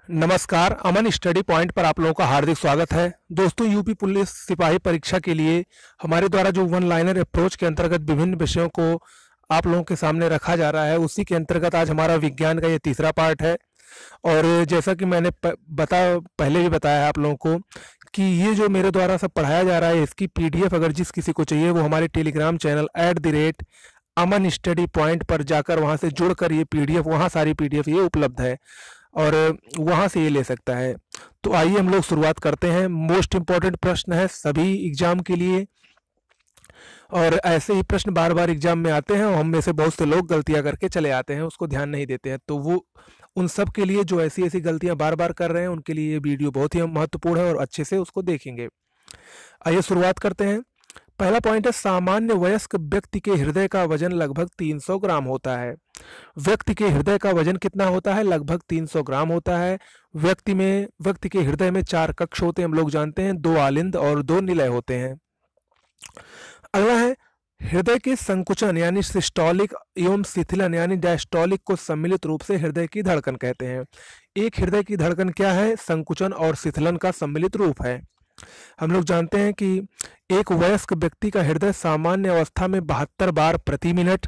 नमस्कार, अमन study point पर आप लोगों का हार्दिक स्वागत है। दोस्तों, यूपी पुलिस सिपाही परीक्षा के लिए हमारे द्वारा जो वन लाइनर अप्रोच के अंतर्गत विभिन्न विषयों को आप लोगों के सामने रखा जा रहा है, उसी के अंतर्गत आज हमारा विज्ञान का ये तीसरा पार्ट है। और जैसा कि मैंने पहले भी बताया है आप लोगों को कि ये जो मेरे द्वारा सब पढ़ाया जा रहा है, इसकी पीडीएफ अगर जिस किसी को चाहिए वो हमारे टेलीग्राम चैनल @अमन स्टडी पॉइंट पर जाकर वहाँ से जुड़कर ये पीडीएफ, वहाँ सारी पीडीएफ ये उपलब्ध है और वहाँ से ये ले सकता है। तो आइए हम लोग शुरुआत करते हैं। मोस्ट इम्पॉर्टेंट प्रश्न है सभी एग्जाम के लिए, और ऐसे ही प्रश्न बार बार एग्जाम में आते हैं और हम में से बहुत से लोग गलतियां करके चले आते हैं, उसको ध्यान नहीं देते हैं। तो वो उन सब के लिए जो ऐसी ऐसी गलतियां बार बार कर रहे हैं, उनके लिए ये वीडियो बहुत ही महत्वपूर्ण है और अच्छे से उसको देखेंगे। आइए शुरुआत करते हैं। पहला पॉइंट है, सामान्य वयस्क व्यक्ति के हृदय का वजन लगभग 300 ग्राम होता है। व्यक्ति के हृदय का वजन कितना होता है? लगभग 300 ग्राम होता है। व्यक्ति के हृदय में 4 कक्ष होते हैं, हम लोग जानते हैं, 2 आलिंद और 2 निलय होते हैं। अगला है, हृदय के संकुचन यानी सिस्टोलिक एवं शिथिलन यानी डायस्टोलिक को सम्मिलित रूप से हृदय की धड़कन कहते हैं। एक हृदय की धड़कन क्या है? संकुचन और शिथिलन का सम्मिलित रूप है। हम लोग जानते हैं कि एक वयस्क व्यक्ति का हृदय सामान्य अवस्था में 72 बार प्रति मिनट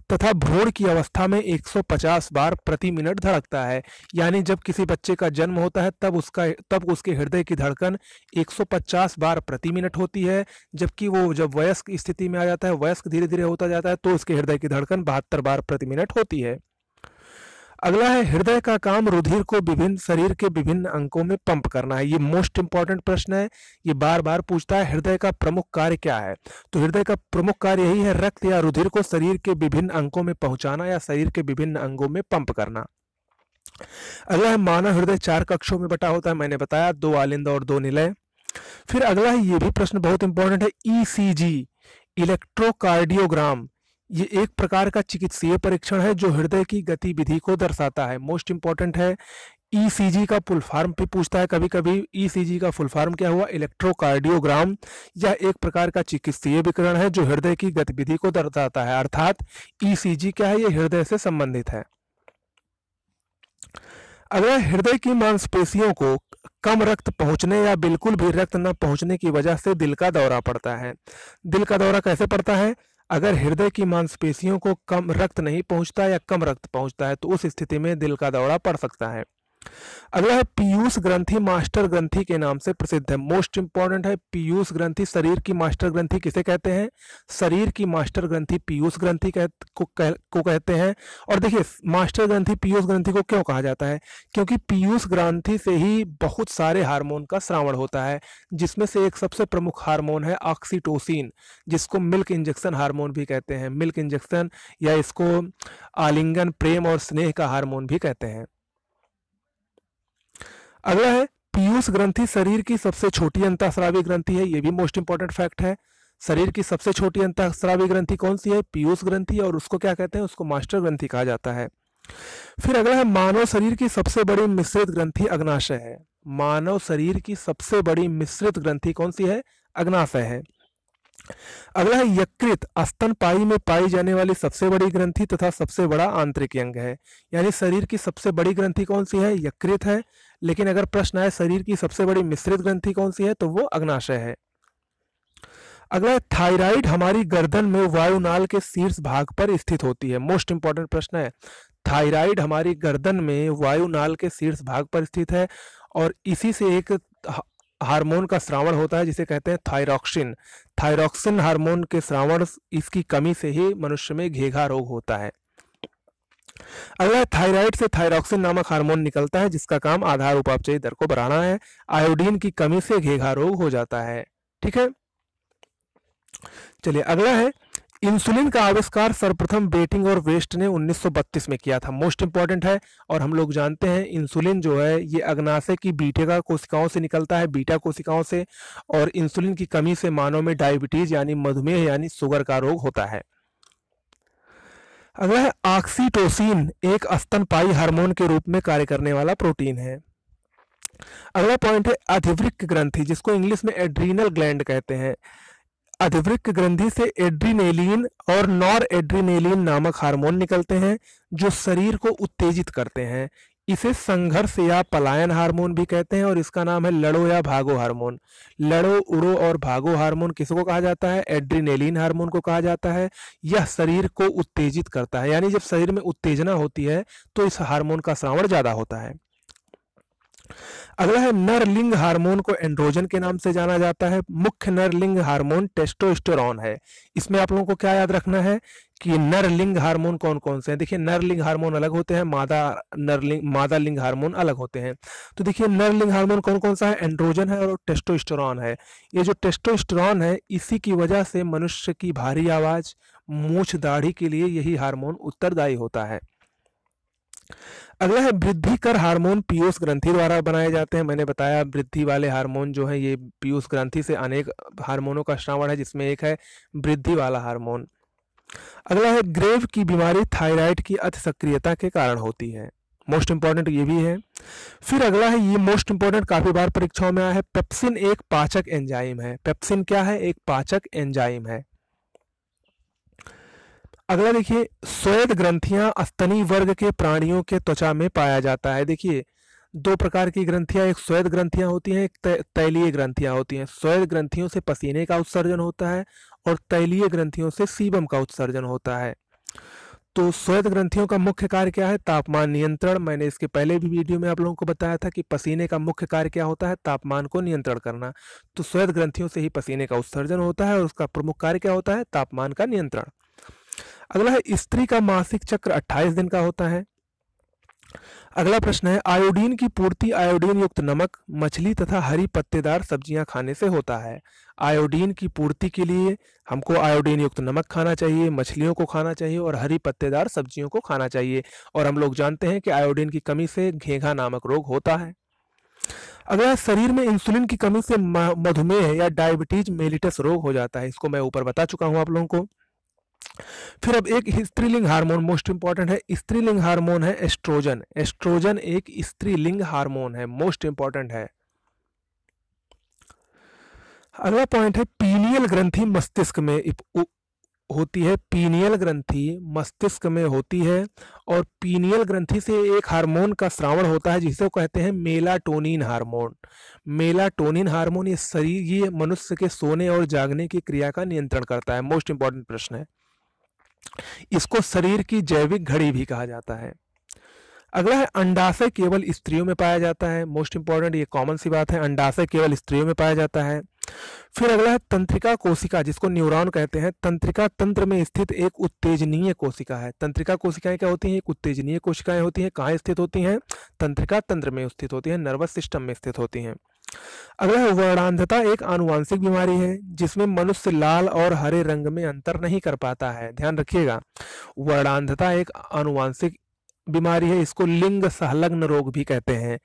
तथा भ्रूण की अवस्था में 150 बार प्रति मिनट धड़कता है। यानी जब किसी बच्चे का जन्म होता है तब उसके हृदय की धड़कन 150 बार प्रति मिनट होती है, जबकि वो जब वयस्क स्थिति में आ जाता है, वयस्क धीरे धीरे होता जाता है, तो उसके हृदय की धड़कन 72 बार प्रति मिनट होती है। अगला है, हृदय का काम रुधिर को विभिन्न शरीर के विभिन्न अंगों में पंप करना है। ये मोस्ट इंपॉर्टेंट प्रश्न है, ये बार बार पूछता है, हृदय का प्रमुख कार्य क्या है? तो हृदय का प्रमुख कार्य यही है, रक्त या रुधिर को शरीर के विभिन्न अंगों में पहुंचाना या शरीर के विभिन्न अंगों में पंप करना। अगला है, मानव हृदय 4 कक्षों में बटा होता है, मैंने बताया, 2 आलिंद और 2 निलय। फिर अगला है, ये भी प्रश्न बहुत इंपॉर्टेंट है, ईसीजी इलेक्ट्रोकार्डियोग्राम, ये एक प्रकार का चिकित्सीय परीक्षण है जो हृदय की गतिविधि को दर्शाता है। मोस्ट इंपॉर्टेंट है। ईसीजी का फुल फॉर्म भी पूछता है कभी कभी। ईसीजी का फुल फॉर्म क्या हुआ? इलेक्ट्रोकार्डियोग्राम। यह एक प्रकार का चिकित्सीय विकिरण है जो हृदय की गतिविधि को दर्शाता है, अर्थात ईसीजी क्या है? ये हृदय से संबंधित है। अगर हृदय की मांसपेशियों को कम रक्त पहुंचने या बिल्कुल भी रक्त न पहुंचने की वजह से दिल का दौरा पड़ता है। दिल का दौरा कैसे पड़ता है? अगर हृदय की मांसपेशियों को कम रक्त नहीं पहुंचता या कम रक्त पहुंचता है तो उस स्थिति में दिल का दौरा पड़ सकता है। अगला है, पीयूष ग्रंथि मास्टर ग्रंथि के नाम से प्रसिद्ध है। मोस्ट इंपॉर्टेंट है, पीयूष ग्रंथि शरीर की मास्टर ग्रंथि किसे कहते हैं? शरीर की मास्टर ग्रंथि पीयूष ग्रंथि को कहते हैं। और देखिए, मास्टर ग्रंथि पीयूष ग्रंथि को क्यों कहा जाता है? क्योंकि पीयूष ग्रंथि से ही बहुत सारे हार्मोन का स्रावण होता है, जिसमें से एक सबसे प्रमुख हार्मोन है ऑक्सीटोसिन, जिसको मिल्क इंजेक्शन हार्मोन भी कहते हैं। मिल्क इंजेक्शन या इसको आलिंगन, प्रेम और स्नेह का हार्मोन भी कहते हैं। अगला है, पीयूष ग्रंथि शरीर की सबसे छोटी अंतःस्रावी ग्रंथि है। ये भी मोस्ट इंपॉर्टेंट फैक्ट है। शरीर की सबसे छोटी अंतःस्रावी ग्रंथि कौन सी है? पीयूष ग्रंथि, और उसको क्या कहते हैं? उसको मास्टर ग्रंथि कहा जाता है। फिर अगला है, मानव शरीर की सबसे बड़ी मिश्रित ग्रंथि अग्नाशय है। मानव शरीर की सबसे बड़ी मिश्रित ग्रंथि कौन सी है? अग्नाशय है। अगला है, यकृत स्तनपायी में पाई जाने वाली सबसे बड़ी ग्रंथि तथा सबसे बड़ा आंतरिक अंग है। यानी शरीर की सबसे बड़ी ग्रंथि कौन सी है? यकृत है। लेकिन अगर प्रश्न आए शरीर की सबसे बड़ी मिश्रित ग्रंथि कौन सी है, तो वो अग्नाशय है। अगला है, थायराइड हमारी गर्दन में वायुनाल के शीर्ष भाग पर स्थित होती है। मोस्ट इंपॉर्टेंट प्रश्न है। थायराइड हमारी गर्दन में वायुनाल के शीर्ष भाग पर स्थित है और इसी से एक हार्मोन का स्रावण होता है जिसे कहते हैं थायरॉक्सिन। थायरॉक्सिन हार्मोन के स्रावण, इसकी कमी से ही मनुष्य में घेघा रोग होता है। अगला, थायराइड से थायरॉक्सिन नामक हार्मोन निकलता है जिसका काम आधार उपापचयी दर को बढ़ाना है। आयोडीन की कमी से घेघा रोग हो जाता है। ठीक है, चलिए अगला है, इंसुलिन का आविष्कार सर्वप्रथम बेटिंग और वेस्ट ने 1932 में किया था। मोस्ट इंपॉर्टेंट है। और हम लोग जानते हैं इंसुलिन जो है ये अग्नाशय की बीटा कोशिकाओं से निकलता है, बीटा कोशिकाओं से, और इंसुलिन की कमी से मानव में डायबिटीज यानी मधुमेह यानी शुगर का रोग होता है। अगला है, ऑक्सीटोसिन एक स्तनपायी हार्मोन के रूप में कार्य करने वाला प्रोटीन है। अगला पॉइंट है, अधिवृक्क ग्रंथि, जिसको इंग्लिश में एड्रीनल ग्लैंड कहते हैं। अधिवृक्क ग्रंथि से एड्रीनेलिन और नॉर एड्रीनेलिन नामक हार्मोन निकलते हैं जो शरीर को उत्तेजित करते हैं। इसे संघर्ष या पलायन हार्मोन भी कहते हैं और इसका नाम है लड़ो या भागो हार्मोन। लड़ो, उड़ो और भागो हार्मोन किसको कहा जाता है? एड्रीनेलिन हार्मोन को कहा जाता है। यह शरीर को उत्तेजित करता है, यानी जब शरीर में उत्तेजना होती है तो इस हार्मोन का स्रावण ज्यादा होता है। अगला है नरलिंग हार्मोन को एंड्रोजन के नाम से जाना जाता है। मुख्य नरलिंग हार्मोन टेस्टोस्टेरोन है। इसमें आप लोगों को क्या याद रखना है कि नरलिंग हार्मोन कौन कौन से हैं। देखिए नरलिंग हार्मोन अलग होते हैं, मादा लिंग हार्मोन अलग होते हैं। तो देखिए नरलिंग हार्मोन कौन कौन सा है? एंड्रोजन है और टेस्टोस्टेरोन है। ये जो टेस्टोस्टेरोन है इसी की वजह से मनुष्य की भारी आवाज, मूछ दाढ़ी के लिए यही हार्मोन उत्तरदायी होता है। अगला है वृद्धिकर हार्मोन पीयूष ग्रंथि द्वारा बनाए जाते हैं। मैंने बताया वृद्धि वाले हार्मोन जो है ये पीयूष ग्रंथि से अनेक हार्मोनों का श्रावण है, जिसमें एक है वृद्धि वाला हार्मोन। अगला है ग्रेव की बीमारी थायराइड की अति सक्रियता के कारण होती है। मोस्ट इंपॉर्टेंट ये भी है। फिर अगला है, ये मोस्ट इंपॉर्टेंट काफी बार परीक्षाओं में आया है, पेप्सिन एक पाचक एंजाइम है। पेप्सिन क्या है? एक पाचक एंजाइम है। अगला देखिए श्वेत ग्रंथियां स्तनी वर्ग के प्राणियों के त्वचा में पाया जाता है। देखिए दो प्रकार की ग्रंथियां, एक श्वेत ग्रंथियां होती हैं, एक तैलीय ग्रंथियां होती हैं। श्वेत ग्रंथियों से पसीने का उत्सर्जन होता है और तैलीय ग्रंथियों से सीबम का उत्सर्जन होता है। तो श्वेत ग्रंथियों का मुख्य कार्य क्या है? तापमान नियंत्रण। मैंने इसके पहले भी वीडियो में आप लोगों को बताया था कि पसीने का मुख्य कार्य क्या होता है? तापमान को नियंत्रण करना। तो श्वेत ग्रंथियों से ही पसीने का उत्सर्जन होता है और उसका प्रमुख कार्य क्या होता है? तापमान का नियंत्रण। अगला है स्त्री का मासिक चक्र 28 दिन का होता है। अगला प्रश्न है आयोडीन की पूर्ति आयोडीन युक्त नमक, मछली तथा हरी पत्तेदार सब्जियां खाने से होता है। आयोडीन की पूर्ति के लिए हमको आयोडीन युक्त नमक खाना चाहिए, मछलियों को खाना चाहिए और हरी पत्तेदार सब्जियों को खाना चाहिए। और हम लोग जानते हैं कि आयोडीन की कमी से घेंघा नामक रोग होता है। अगला शरीर में इंसुलिन की कमी से मधुमेह या डायबिटीज मेलिटस रोग हो जाता है। इसको मैं ऊपर बता चुका हूं आप लोगों को। फिर अब एक स्त्रीलिंग हार्मोन मोस्ट इंपॉर्टेंट है। स्त्रीलिंग हार्मोन है एस्ट्रोजन। एस्ट्रोजन एक स्त्रीलिंग हार्मोन है, मोस्ट इंपॉर्टेंट है। अगला पॉइंट है पीनियल ग्रंथि मस्तिष्क में होती है। पीनियल ग्रंथि मस्तिष्क में होती है और पीनियल ग्रंथि से एक हार्मोन का स्रावण होता है जिसे कहते हैं मेलाटोनिन हार्मोन। मेलाटोनिन हार्मोन ये मनुष्य के सोने और जागने की क्रिया का नियंत्रण करता है। मोस्ट इंपॉर्टेंट प्रश्न है। इसको शरीर की जैविक घड़ी भी कहा जाता है। अगला है अंडाशय केवल स्त्रियों में पाया जाता है। मोस्ट इंपॉर्टेंट, ये कॉमन सी बात है, अंडाशय केवल स्त्रियों में पाया जाता है। फिर अगला है तंत्रिका कोशिका, जिसको न्यूरॉन कहते हैं। तंत्रिका तंत्र में स्थित एक उत्तेजनीय कोशिका है। तंत्रिका कोशिकाएं क्या होती हैं? एक उत्तेजनीय कोशिकाएं होती हैं। कहाँ स्थित होती हैं? तंत्रिका तंत्र में स्थित होती हैं, नर्वस सिस्टम में स्थित होती हैं। अगला है वर्णांधता एक आनुवांशिक बीमारी है जिसमें मनुष्य लाल और हरे रंग में अंतर नहीं कर पाता है। ध्यान रखिएगा, वर्णांधता एक आनुवांशिक बीमारी है। इसको लिंग संलग्न रोग भी कहते हैं।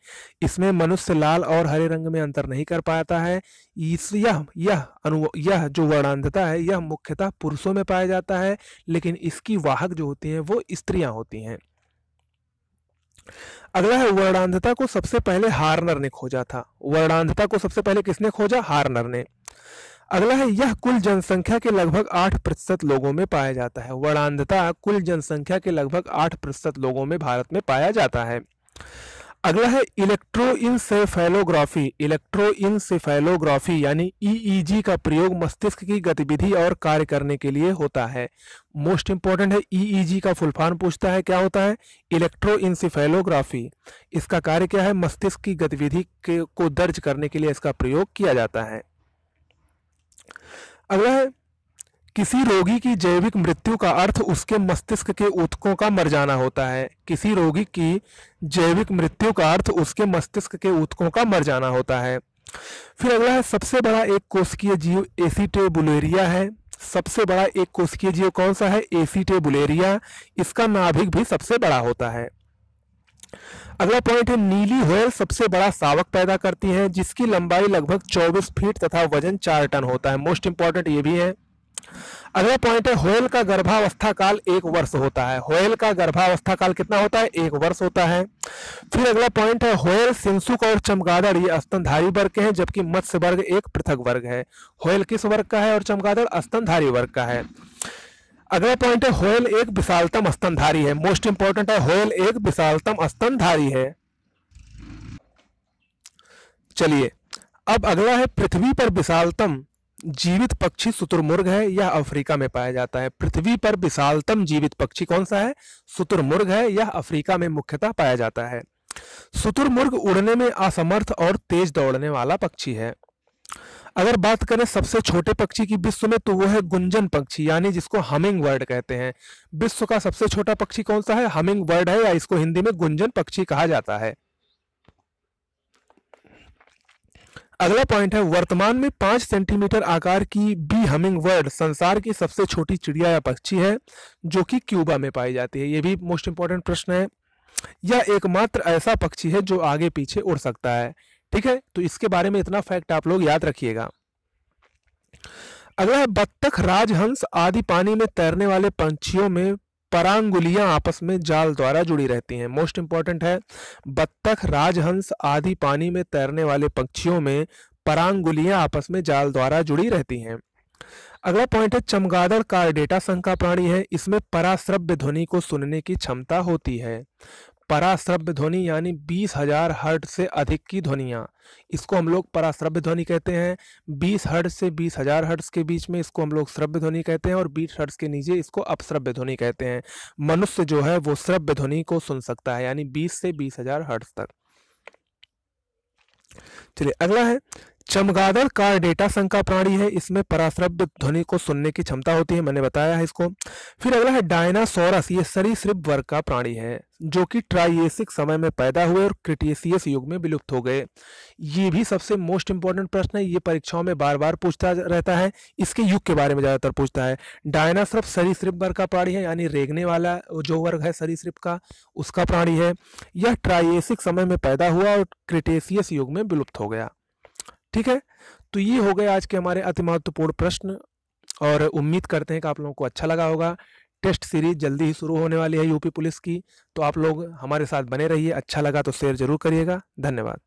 इसमें मनुष्य लाल और हरे रंग में अंतर नहीं कर पाता है। यह जो वर्णांधता है यह मुख्यतः पुरुषों में पाया जाता है, लेकिन इसकी वाहक जो होती हैं वो स्त्रियां होती हैं। अगला है वर्णांधता को सबसे पहले हार्नर ने खोजा था। वर्णांधता को सबसे पहले किसने खोजा? हार्नर ने। अगला है यह कुल जनसंख्या के लगभग 8% लोगों में पाया जाता है। वर्णांधता कुल जनसंख्या के लगभग 8% लोगों में भारत में पाया जाता है। अगला है इलेक्ट्रोइंसेफेलोग्राफी। इलेक्ट्रोइंसेफेलोग्राफी यानी ईईजी का प्रयोग मस्तिष्क की गतिविधि और कार्य करने के लिए होता है। मोस्ट इंपॉर्टेंट है, ईईजी का फुल फॉर्म पूछता है, क्या होता है? इलेक्ट्रोइंसेफेलोग्राफी। इसका कार्य क्या है? मस्तिष्क की गतिविधि को दर्ज करने के लिए इसका प्रयोग किया जाता है। अगला है किसी रोगी की जैविक मृत्यु का अर्थ उसके मस्तिष्क के ऊतकों का मर जाना होता है। किसी रोगी की जैविक मृत्यु का अर्थ उसके मस्तिष्क के ऊतकों का मर जाना होता है। फिर अगला है सबसे बड़ा एक कोशिकीय जीव एसिटेबुलेरिया है। सबसे बड़ा एक कोशिकीय जीव कौन सा है? एसिटेबुलेरिया। इसका नाभिक भी सबसे बड़ा होता है। अगला पॉइंट है नीली व्हेल सबसे बड़ा शावक पैदा करती है जिसकी लंबाई लगभग 24 फीट तथा वजन 4 टन होता है। मोस्ट इंपॉर्टेंट ये भी है। अगला पॉइंट है व्हेल का गर्भावस्था काल 1 वर्ष होता है। व्हेल का गर्भावस्था काल कितना होता है? 1 वर्ष होता है। फिर अगला पॉइंट है व्हेल, सिंसुक और चमगादड़ ये स्तनधारी वर्ग के हैं, जबकि मत्स्य वर्ग एक पृथक वर्ग है। व्हेल किस वर्ग का है और चमगादड़ स्तनधारी वर्ग का है। अगला पॉइंट है व्हेल एक विशालतम स्तनधारी है। मोस्ट इंपॉर्टेंट है, व्हेल एक विशालतम स्तनधारी है। चलिए अब अगला है पृथ्वी पर विशालतम जीवित पक्षी शुतुरमुर्ग है, यह अफ्रीका में पाया जाता है। पृथ्वी पर विशालतम जीवित पक्षी कौन सा है? शुतुरमुर्ग है, यह अफ्रीका में मुख्यतः पाया जाता है। शुतुरमुर्ग उड़ने में असमर्थ और तेज दौड़ने वाला पक्षी है। अगर बात करें सबसे छोटे पक्षी की विश्व में, तो वो है गुंजन पक्षी, यानी जिसको हमिंग बर्ड कहते हैं। विश्व का सबसे छोटा पक्षी कौन सा है? हमिंग बर्ड है, या इसको हिंदी में गुंजन पक्षी कहा जाता है। अगला पॉइंट है वर्तमान में 5 सेंटीमीटर आकार की बी हमिंग बर्ड संसार की सबसे छोटी चिड़िया या पक्षी है, जो कि क्यूबा में पाई जाती है। ये भी मोस्ट इंपॉर्टेंट प्रश्न है। यह एकमात्र ऐसा पक्षी है जो आगे पीछे उड़ सकता है। ठीक है, तो इसके बारे में इतना फैक्ट आप लोग याद रखिएगा। अगला है बत्तख, राजहंस आदि पानी में तैरने वाले पंछियों में परांगुलियां आपस में जाल द्वारा जुड़ी रहती हैं। मोस्ट इंपॉर्टेंट है, बत्तख, राजहंस आदि पानी में तैरने वाले पक्षियों में परांगुलियां आपस में जाल द्वारा जुड़ी रहती हैं। अगला पॉइंट है चमगादड़ कार्डेटा संघ का प्राणी है, इसमें पराश्रव्य ध्वनि को सुनने की क्षमता होती है। पराश्रव्य ध्वनि यानी 20,000 हर्ट्ज से अधिक की ध्वनियां, इसको हम लोग पराश्रव्य ध्वनि कहते हैं। 20 हर्ट्ज से 20,000 हर्ट्ज के बीच में इसको हम लोग श्रव्य ध्वनि कहते हैं, और 20 हर्ट्ज के नीचे इसको अपश्रव्य ध्वनि कहते हैं। मनुष्य जो है वो श्रव्य ध्वनि को सुन सकता है, यानी 20 से 20,000 हर्ट्ज तक। चलिए अगला है चमगादड़ कार्डेटा संघ का प्राणी है, इसमें पराश्रव्य ध्वनि को सुनने की क्षमता होती है, मैंने बताया है इसको। फिर अगला है डायनासोरस, ये सरीसृप वर्ग का प्राणी है, जो कि ट्राइएसिक समय में पैदा हुए और क्रिटेशियस युग में विलुप्त हो गए। ये भी सबसे मोस्ट इंपॉर्टेंट प्रश्न है, ये परीक्षाओं में बार बार पूछता रहता है, इसके युग के बारे में ज्यादातर पूछता है। डायनासोरस सरीसृप वर्ग का प्राणी है, यानी रेंगने वाला जो वर्ग है सरीसृप का, उसका प्राणी है। यह ट्राइएसिक समय में पैदा हुआ और क्रिटेशियस युग में विलुप्त हो गया। ठीक है, तो ये हो गए आज के हमारे अति महत्वपूर्ण प्रश्न, और उम्मीद करते हैं कि आप लोगों को अच्छा लगा होगा। टेस्ट सीरीज जल्दी ही शुरू होने वाली है यूपी पुलिस की, तो आप लोग हमारे साथ बने रहिए। अच्छा लगा तो शेयर जरूर करिएगा। धन्यवाद।